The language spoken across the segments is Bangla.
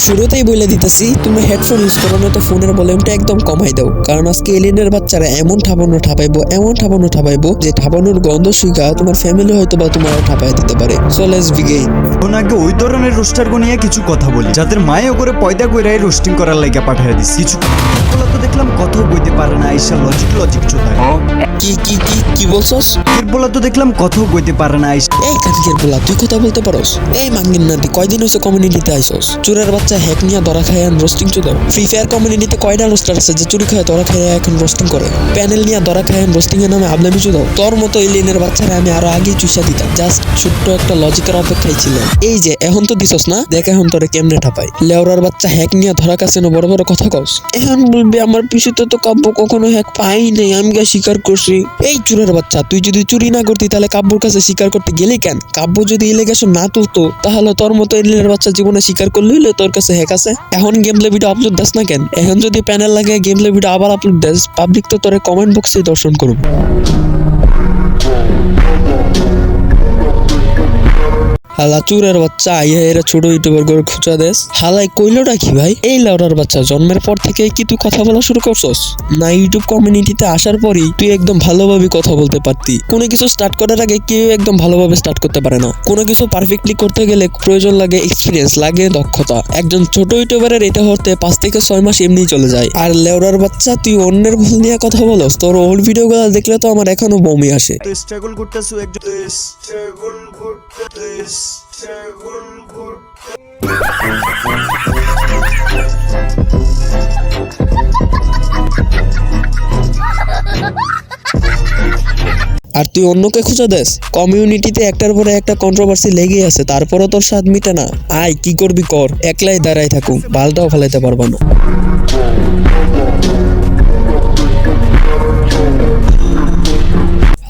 শুরুতেই বলে দিতেছি তোমরা হেডফোন ইউজ করো না তো ফোনের ভলিউমটা একদম কমাই দাও, কারণ আজকে এলিয়েনের বাচ্চারা এমন ঠাপানো ঠাপাইবো যে ঠাপানোর গন্ধ শুকা তোমার ফ্যামিলি হয়তো বা তোমার ঠাপাই দিতে পারে। So let's begin. এখন আগে ওই ধরনের রোস্টার নিয়ে কিছু কথা বলি, যাদের মায়ে করে পয়দা কইরা রোস্টিং করার লাগা পাঠায় দিস। কিছু বলা তো দেখলাম কথাও বইতে পারে না, আইসা লজিক চোদায়। কি কি কি কি বলছস? এর বলা তো দেখলাম কথাও বইতে পারে না, আইসা। এই কাজের বলা তুই কথা বলতে পারোস? এই মাঙ্গিন নাতি কয়দিন হইছে কমিউনিটিতে আইছস? চুরের বাচ্চা হ্যাক নিয়ে ধরা খায় আর রোস্টিং চুদাও। ফ্রি ফায়ার কমিউনিটিতে কয়টা রোস্টার আছে যে চুরি খায় ধরা খায় এখন রোস্টিং করে? প্যানেল নিয়ে ধরা খায় রোস্টিং এর নামে আবলামি চুদাও। তোর মতো এলিয়েনের বাচ্চারা আমি আরো আগেই চুষা দিতাম, জাস্ট ছোট্ট একটা লজিকের অপেক্ষায় ছিলাম। এই যে এখন তো দিছস না, দেখ এখন তোরে কেমনে ঠাপাই। লেওরার বাচ্চা হ্যাক নিয়ে ধরা কাছে না বড় বড় কথা কস। এখন বলবি আমার পিছুতে তো কাব্য কখনো হ্যাক পাই নাই, আমি গা স্বীকার করছি। এই চুরের বাচ্চা তুই যদি চুরি না করতি তাহলে কাব্যর কাছে স্বীকার করতে গেলি কেন? কাব্য যদি এলিগেশন না তুলতো তাহলে তোর মতো এলিয়েনের বাচ্চা জীবনে স্বীকার করলে তোর কাছে হ্যাক আছে। এখন game play video upload this না কেন? এখন যদি প্যানেল লাগে গেম প্লে ভিডিও আবার আপলোড দিস, পাবলিক তো তোরে কমেন্ট বক্সে দর্শন করব। হালা চুরের বাচ্চা আইয়া এরা ছোট ইউটিউবার করে খুঁজা দেশ। হালাই কইলোটা কি ভাই? এই লাউডার বাচ্চা জন্মের পর থেকে কি তুই কথা বলা শুরু করছস না? ইউটিউব কমিউনিটিতে আসার পরই তুই একদম ভালোভাবে কথা বলতে পারতি। কোনো কিছু স্টার্ট করার আগে কেউ একদম ভালোভাবে স্টার্ট করতে পারে না। কোনো কিছু পারফেক্টলি করতে গেলে প্রয়োজন লাগে এক্সপিরিয়েন্স, লাগে দক্ষতা। একজন ছোট ইউটিউবারের এটা হতে 5 থেকে 6 মাস এমনি চলে যায়। আর লেউরার বাচ্চা তুই অন্যের ভুল নিয়ে কথা বলস? তোর ওল্ড ভিডিওগুলো দেখলে তো আমার এখনো বমি আসে। তো স্ট্রাগল করতেছু একজন আর তুই অন্যকে খুঁজে দেস। কমিউনিটিতে একটার পরে একটা কন্ট্রোভার্সি লেগে আছে, তারপরও তোর স্বাদ মিটে না। আয় কি করবি কর, একলাই দাঁড়াই থাকুক, বালটাও ফেলাইতে পারবা না।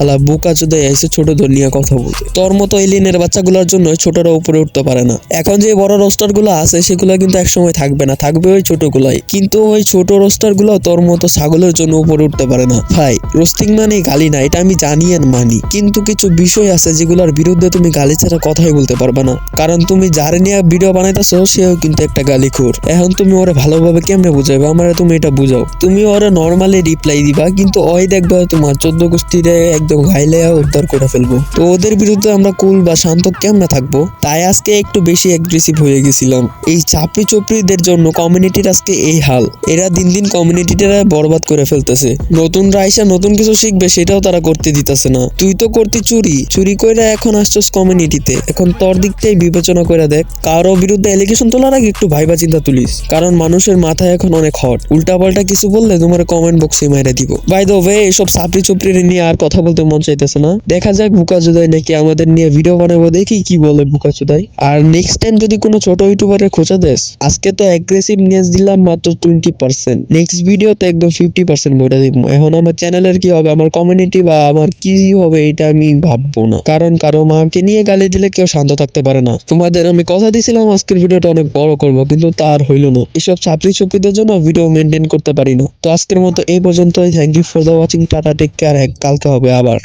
হালা বোকা চোদে এসে ছোটদের নিয়ে কথা বলতে। তোর মতো এলিয়েনের বাচ্চাগুলোর জন্য ছোটরা উপরে উঠতে পারে না। এখন যে বড় রোস্টার গুলো আছে সেগুলো কিন্তু একসময় থাকবে না, থাকবে ওই ছোটগুলাই। কিন্তু ওই ছোট রোস্টার গুলো তোর মতো ছাগলের জন্য উপরে উঠতে পারে না। ভাই রোস্টিং মানে গালি না, এটা আমি জানি আর মানি, কিন্তু কিছু বিষয় আছে যেগুলোর বিরুদ্ধে তুমি গালি ছাড়া কথাই বলতে পারবে না। কারণ তুমি যার নিয়ে ভিডিও বানাইতেছো সেও কিন্তু একটা গালিখোর। এখন তুমি ওরে ভালোভাবে কেমনে বুঝাইবে? আমার তুমি এটা বুঝাও। তুমি ওরে নর্মালি রিপ্লাই দিবা, কিন্তু ওই দেখবা তোমার 14 গোষ্ঠীরে একদম ঘাইলে উদ্ধার করে ফেলবো। তো ওদের বিরুদ্ধে আমরা কুল বা শান্ত কেমনে থাকবো? তাই আজকে একটু বেশি অ্যাগ্রেসিভ হয়ে গেছিলাম। এই চাপড়ি চপড়িদের জন্য কমিউনিটির আজকে এই হাল। এরা দিন দিন কমিউনিটিটা বরবাদ করে ফেলতেছে। নতুনরা আইসা নতুন কিছু শিখবে সেটাও তারা করতে দিতেছে না। তুই তো করতি চুরি কইরা এখন আসছস কমিউনিটিতে। এখন তোর দিকটাই বিবেচনা করে দেখ। কারো বিরুদ্ধে এলিগেশন তোলার আগে একটু ভাইবা চিন্তা তুলিস, কারণ মানুষের মাথায় এখন অনেক হট। উল্টাপাল্টা কিছু বললে তোমার কমেন্ট বক্সে মেরে দিব। বাই দ্য ওয়ে এসব চাপড়ি চপড়ি নিয়ে আর কথা বলতে মন চাইতেছে না। দেখা যাক বুকাচোদাই নাকি আমাদের নিয়ে ভিডিও বানাবো, দেখি কি বলে বুকাচোদাই। আর নেক্সট টাইম যদি কোনো ছোট ইউটিউবারের খোঁজা দেস, আজকে তো অ্যাগ্রেসিভনেস দিলাম মাত্র 20%, নেক্সট ভিডিওতে একদম 50% বলে দিব। এখন আমার চ্যানেলের কি হবে, আমার কমিউনিটি বা আমার কি হবে এটা আমি ভাববো না, কারণ কারো মাকে নিয়ে গালি দিলে কেউ শান্ত থাকতে পারে না। তোমাদের আমি কথা দিয়েছিলাম আজকের ভিডিওটা অনেক বড় করবো, কিন্তু তার হইলো না। এসব চাপড়ি চপড়িদের জন্য ভিডিও মেনটেন করতে পারি না। তো আজকের মতো এই পর্যন্তই। Thank you for the watching, tata, take care. কালকে হবে আবার।